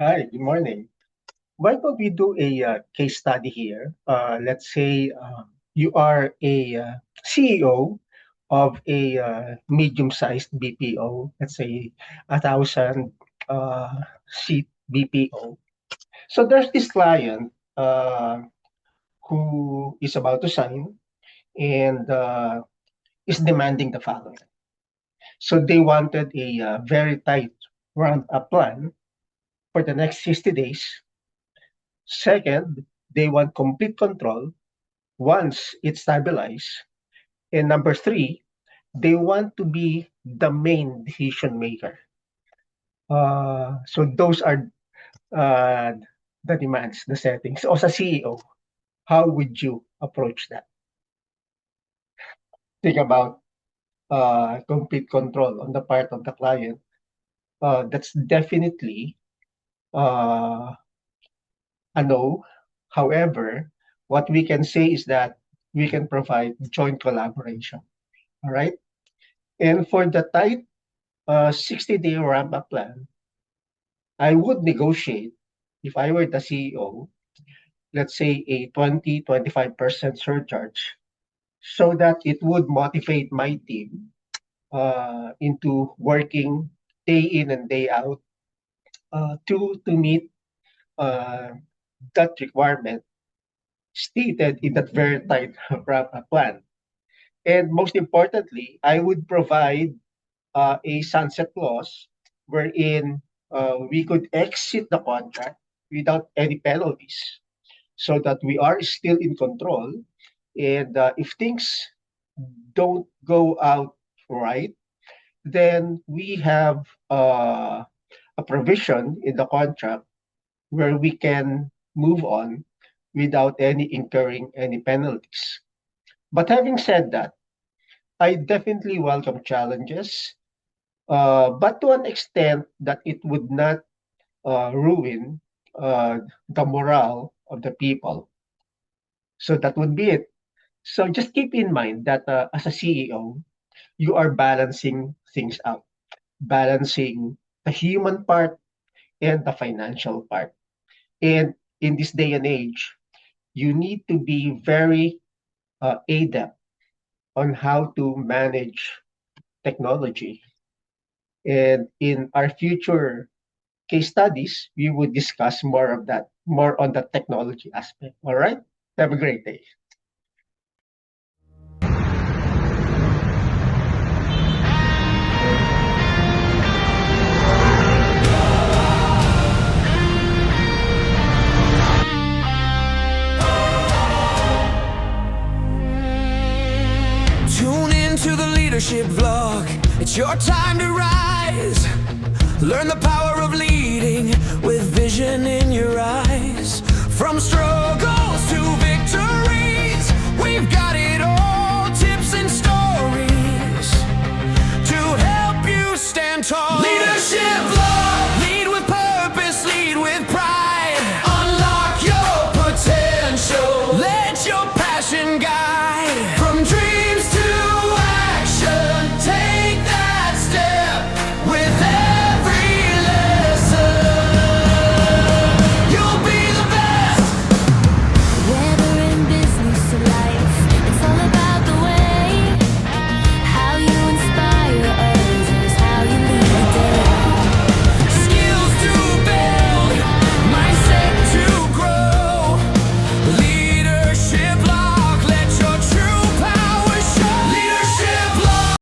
Hi, good morning. Why don't we do a case study here? Let's say you are a CEO of a medium-sized BPO, let's say 1,000 seat BPO. So there's this client who is about to sign and is demanding the following. So they wanted a very tight ramp-up plan for the next 60 days. Second, they want complete control once it's stabilized. And number three, they want to be the main decision maker. So those are uh, the demands, the settings. So as a CEO, how would you approach that? Think about complete control on the part of the client. That's definitely uh, a no. However, what we can say is that we can provide joint collaboration. All right. And for the tight 60-day ramp-up plan, I would negotiate, if I were the CEO, let's say a 20-25% surcharge so that it would motivate my team into working day in and day out to meet uh, that requirement stated in that very tight ramp-up plan. And most importantly, I would provide a sunset clause wherein we could exit the contract without any penalties so that we are still in control. And if things don't go out right, then we have a provision in the contract where we can move on without any incurring any penalties. But having said that, I definitely welcome challenges, but to an extent that it would not ruin the morale of the people. So that would be it. So just keep in mind that as a CEO, you are balancing things out, balancing the human part and the financial part. And in this day and age, you need to be very adept on how to manage technology. And in our future case studies, we would discuss more of that, more on the technology aspect. All right? Have a great day. Tune into the leadership vlog. It's your time to rise. Learn the power of leading with vision in your eyes. From struggles to victories, we've got it all. Tips and stories to help you stand tall.